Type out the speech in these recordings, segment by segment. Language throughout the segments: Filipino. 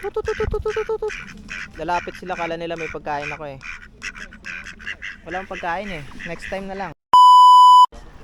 Tututututututut. Lalapit sila, kala nila may pagkain ako eh. Walang pagkain eh. Next time na lang.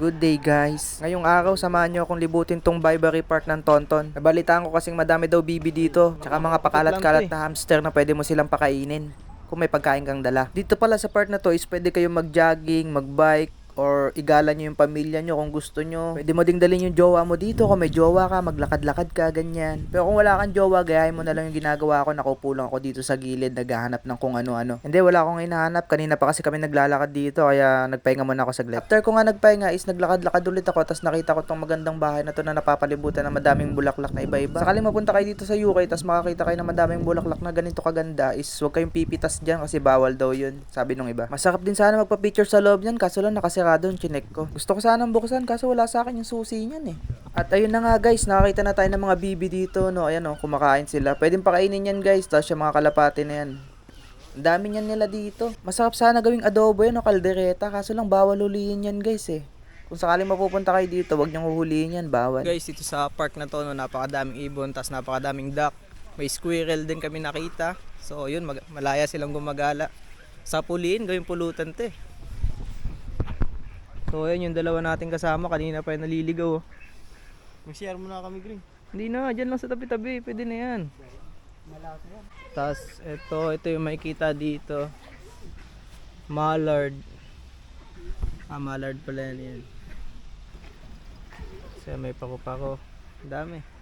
Good day guys. Ngayong araw samahan nyo akong libutin tong Bayberry Park ng Tonton. Nabalitaan ko kasing madami daw bibi dito. Tsaka mga pakalat-kalat na hamster na pwede mo silang pakainin kung may pagkain kang dala. Dito pala sa park na to is pwede kayong mag-jogging, mag-bike, or igala nyo yung pamilya nyo kung gusto nyo. Pwede mo ding dalhin yung jowa mo dito kung may jowa ka, maglakad-lakad ka, ganyan. Pero kung wala kang jowa, gayahin mo na lang yung ginagawa ko. Nakaupo lang ako dito sa gilid, naghahanap ng kung ano-ano. Hindi, wala akong hinahanap. Kanina pa kasi kami naglalakad dito, kaya nagpahinga muna ako saglit. After ko nga nagpahinga is naglakad-lakad ulit ako, tapos nakita ko tong magandang bahay na to na napapalibutan ng madaming bulaklak na iba-iba. Sakaling mapunta kayo dito sa UK, tapos makakita kayo ng madaming bulaklak na ganito kaganda, is huwag kayong pipitas dyan kasi bawal daw yun, sabi nung iba. Masarap din sana magpa-picture sa loob niyan, kaso lang nakasirado yung chinek ko. Gusto ko sanang buksan kaso wala sa akin yung susi niyan eh. At ayun na nga guys, nakakita na tayo ng mga bibi dito, no. Ayan oh, kumakain sila. Pwedeng pakainin yan guys, tapos yung mga kalapati na yan. Ang dami niyan nila dito. Masarap sana gawing adobo yan o kaldereta, kaso lang bawal hulihin yan guys eh. Kung sakaling mapupunta kayo dito, wag niyong huhulihin yan, bawal. Guys, dito sa park na to, no, napakadaming ibon, tapos napakadaming duck. May squirrel din kami nakita. So yun, malaya silang gumagala. Sa puliin, gawing pulutan to eh. So ayan yung dalawa nating kasama, kanina pa yung naliligaw oh. Mag-share muna kami, Green. Hindi na, dyan lang sa tabi-tabi, pwede na yan. Tapos ito yung makikita dito. Mallard. Mallard pala yan. Kasi may pako-pako. Dami.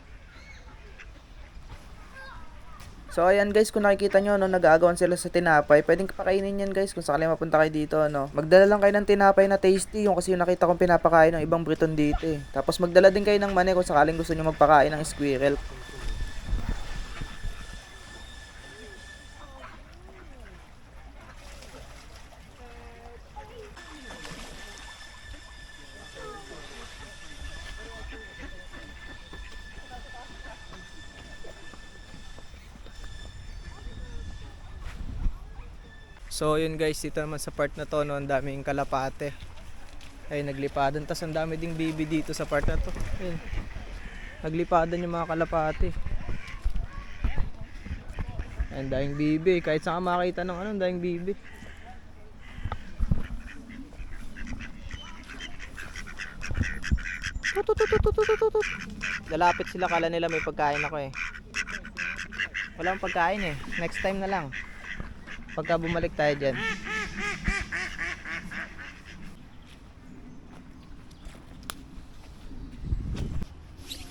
So ayan guys, kung nakikita nyo, no, nag-aagawan sila sa tinapay, pwedeng pakainin yan guys kung sakali mapunta kayo dito, no. Magdala lang kayo ng tinapay na tasty, yung kasi yung nakita kong pinapakain ng ibang Briton dito eh. Tapos magdala din kayo ng mani kung sakaling gusto nyo magpakain ng squirrel. So yun guys, dito naman sa part na to, no, ang daming kalapate. Ay naglipadan, tas ang dami ding bibi dito sa part na to. Ayun. Naglipadan yung mga kalapate. Ang daming bibi, kahit saan ka makita ng ano, ang daming bibi. Lalapit sila, kala nila may pagkain ako eh. Walang pagkain eh. Next time na lang. Pagka bumalik tayo dyan.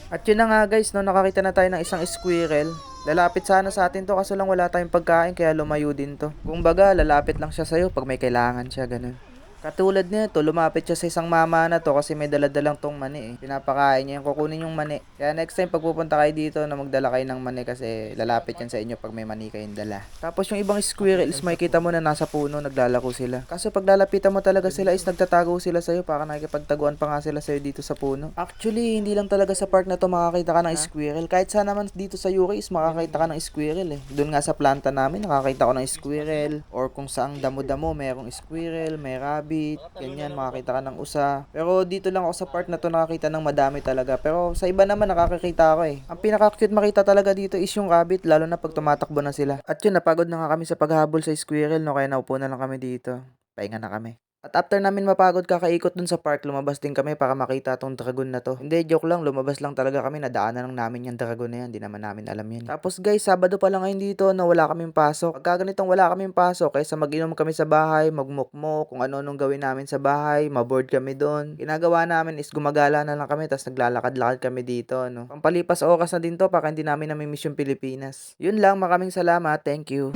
At yun na nga guys, no, nakakita na tayo ng isang squirrel. Lalapit sana sa atin to kaso lang wala tayong pagkain kaya lumayo din to. Kung baga, lalapit lang siya sa'yo pag may kailangan siya, ganun. Katulad nito, lumapit siya sa isang mama na to kasi may daladalang tong mani eh. Pinapakain niya yung kukunin yung mani. Kaya next time pag pupunta kayo dito na magdala kayo ng mani kasi lalapit yan sa inyo pag may mani kayong dala. Tapos yung ibang squirrels, makikita mo na nasa puno, naglalako sila. Kaso pag lalapitan mo talaga sila is nagtatago sila sa'yo, para nakikipagtaguan pa nga sila sa'yo dito sa puno. Actually, hindi lang talaga sa park na to makakita ka ng squirrel. Kahit saan naman dito sa UK is makakita ka ng squirrel eh. Doon nga sa planta namin, nakakita ko ng squirrel. Or kung saang damo-damo, merong squirrel, may rabbit, ganyan, makakita ka ng usa. Pero dito lang ako sa part na to nakakita ng madami talaga. Pero sa iba naman nakakakita ako eh. Ang pinaka-cute makita talaga dito is yung rabbit, lalo na pag tumatakbo na sila. At yun, napagod na nga kami sa paghabol sa squirrel, no, kaya naupo na lang kami dito. Pahinga na kami. At after namin mapagod kakaikot dun sa park, lumabas din kami para makita tong dragon na to. Hindi, joke lang, lumabas lang talaga kami, nadaanan lang namin yung dragon na yan, di naman namin alam yan. Tapos guys, Sabado pa lang ngayon dito na wala kaming pasok. Pagka ganitong wala kaming pasok, kaysa mag-inom kami sa bahay, magmukmok, kung ano-anong gawin namin sa bahay, maboard kami doon. Ginagawa namin is gumagala na lang kami, tapos naglalakad-lakad kami dito, no. Pampalipas oras na din to, para hindi namin namimiss yung Pilipinas. Yun lang, maraming salamat, thank you.